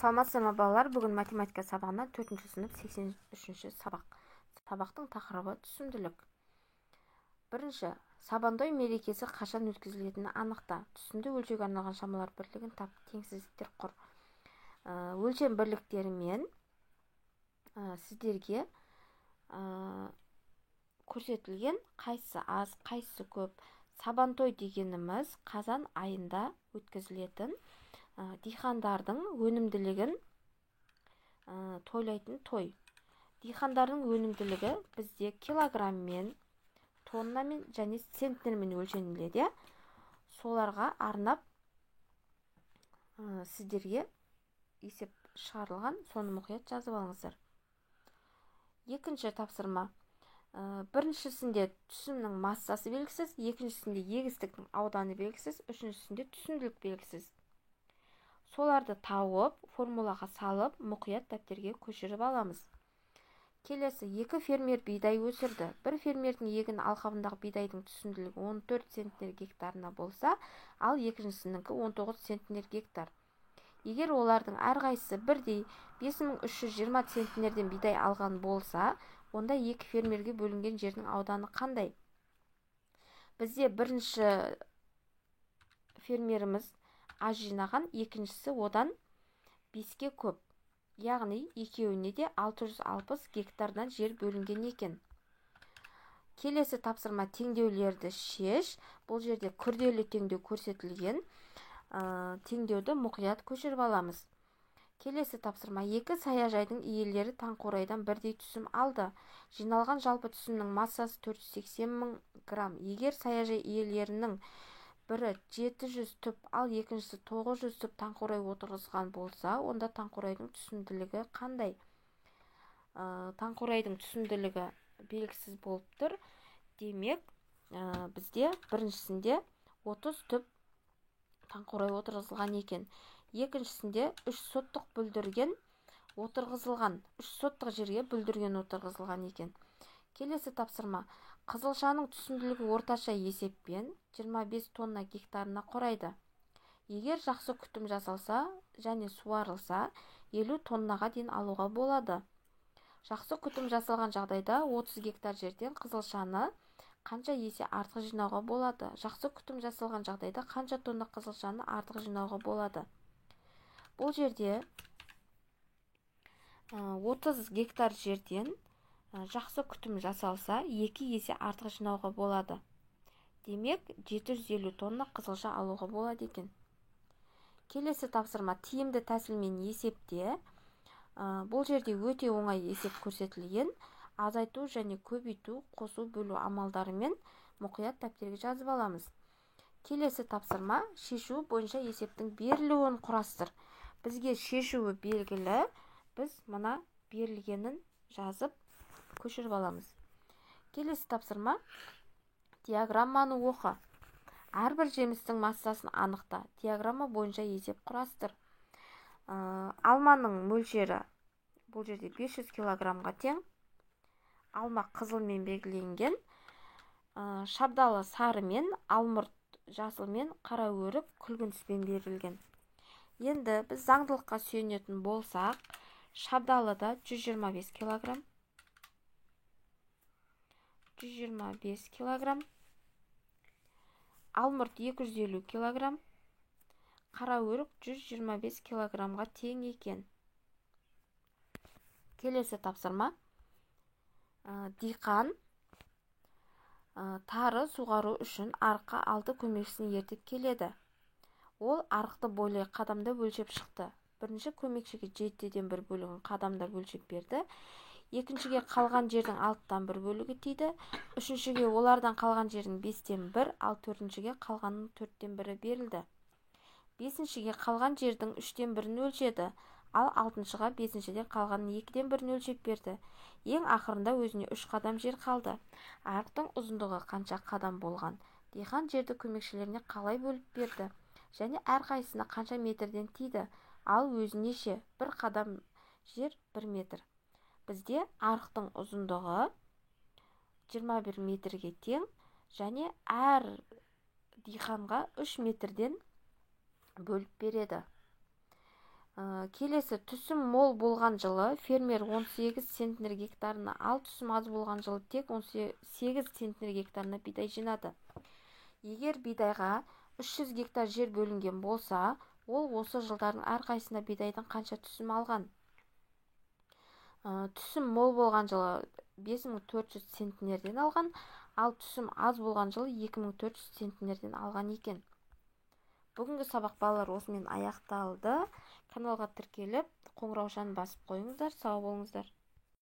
Саламатсыздар ма балалар? Бүгін математика сабағынан 4-ші сынып 83-ші сабақ. Сабақтың тақырыбы түсімділік. Бірінші, сабантой мерекесі қашан өткізілетінін анықта. Түсімді өлшеуге арналған шамалар бірлігін тап, теңсіздіктер құр. Өлшем бірліктерімен сіздерге көрсетілген қайсысы аз, қайсысы көп. Сабантой дегеніміз қазан айында өткізілетін дихандардың өнімділігін тойлайтын той. Дихандардың өнімділігі бізде килограммен, тоннамен және центнермен өлшеніледі. Соларға арнап сіздерге есеп шығарылған, соны мұқият жазып алыңыздар. Екінші тапсырма. Біріншісінде түсімнің массасы белгісіз, екіншісінде егістіктің ауданы белгісіз, үшіншісінде түсімділік белгісіз. Соларды тауып, формулаға салып, мұқият дәптерге көшіріп аламыз. Келесі, екі фермер бидай өсірді. Бір фермердің егін алқабындағы бидайдың түсімділігі 14 центнер гектарына болса, ал екіншісінікі 19 центнер гектар. Егер олардың әрқайсысы бірдей 5320 центнерден бидай алған болса, онда екі фермерге бөлінген жердің ауданы қандай? Бізде бірінші фермеріміз аз жинаған, екіншісі одан 5-ке көп. Яғни екеуіне де 660 гектардан жер бөлінген екен. Келесі тапсырма, теңдеулерді шеш. Бұл жерде күрделі теңдеу көрсетілген. Теңдеуді мұқият көшіріп аламыз. Келесі тапсырма, екі саяжайдың иелері таңқурайдан бірдей түсім алды. Жиналған жалпы түсімнің массасы 480 000 грамм. Егер саяжай иелерінің бірі 700 түп, ал екіншісі 900 түп таңқурай отырғызған болса, онда таңқурайдың түсімділігі қандай? Таңқурайдың түсімділігі белгісіз болып тұр. Демек, бізде біріншісінде 30 түп таңқурай отырғызылған екен. Екіншісінде 3 соттық бүлдірген отырғызылған. 3 соттық жерге бүлдірген отырғызылған екен. Келесі тапсырма. Қызылшаның түсімділігі орташа есеппен 25 тонна гектарына құрайды. Егер жақсы күтім жасалса және суарылса, 50 тоннаға дейін алуға болады. Жақсы күтім жасалған жағдайда 30 гектар жерден қызылшаны қанша есе артық жинауға болады? Жақсы күтім жасалған жағдайда қанша тонна қызылшаны артық жинауға болады? Бұл жерде 30 гектар жерден жақсы күтім жасалса, 2 есе артық жинауға болады. Демек, 750 тонна қызылша алуға болады екен. Келесі тапсырма, тиімді тәсілмен есепте. Бұл жерде өте оңай есеп көрсетілген. Азайту және көбейту, қосу, бөлу амалдарымен мұқият дәптерге жазып аламыз. Келесі тапсырма, шешу бойынша есептің берілуін құрастыр. Бізге шешуі белгілі, біз мына берілгенін жазып көшіріп аламыз. Келесі тапсырма, диаграмманы оқы. Әрбір жемістің массасын анықта. Диаграмма бойынша есеп құрастыр. Алманың мөлшері бұл жерде 500 килограммға тең. Алма қызылмен белгіленген. Шабдалы сарымен, алмұрт жасылмен, қара өрік күлгін түспен берілген. Енді біз заңдылыққа сүйенетін болсақ, шабдалыда 125 килограмм, 125 килограмм, алмұрт 250 килограмм, қара өрік 125 килограммға тең екен. Келесі тапсырма, диқан тары суғару үшін арыққа 6 көмекшісін ертіп келеді. Ол арықты бойлай қадамда өлшеп шықты. Бірінші көмекшіге 7-ден 1 бөлігін қадамда өлшеп берді. Екіншіге қалған жердің 6-дан 1 бөлігі тиді. Үшіншіге олардан қалған жердің 5-тен 1, ал төртіншіге қалғанның 4-тен 1 берілді. Бесіншіге қалған жердің 3-тен 1-ін өлшеді, ал алтыншыға 5-ден қалғанның 2-ден 1-ін өлшеп берді. Ең ақырында өзіне 3 қадам жер қалды. Арықтың ұзындығы қанша қадам болған? Диқан жерді көмекшілеріне қалай бөліп берді? Және әрқайсысына қанша метрден тиді? Ал өзіне ше? 1 қадам жер 1 метр. Бізде арықтың ұзындығы 21 метрге тең және әр диқанға 3 метрден бөліп береді. Келесі, түсім мол болған жылы фермер 18 центнер гектарына, ал түсім аз болған жылы тек 18 центнер гектарына бидай жинады. Егер бидайға 300 гектар жер бөлінген болса, ол осы жылдардың әрқайсысында бидайдың қанша түсім алған? Түсім мол болған жылы 5400 центнерден алған, ал түсім аз болған жылы 2400 центнерден алған екен. Бүгінгі сабақ балалар осымен аяқталды. Каналға тіркеліп, қоңыраушаны басып қойыңыздар. Сау болыңыздар.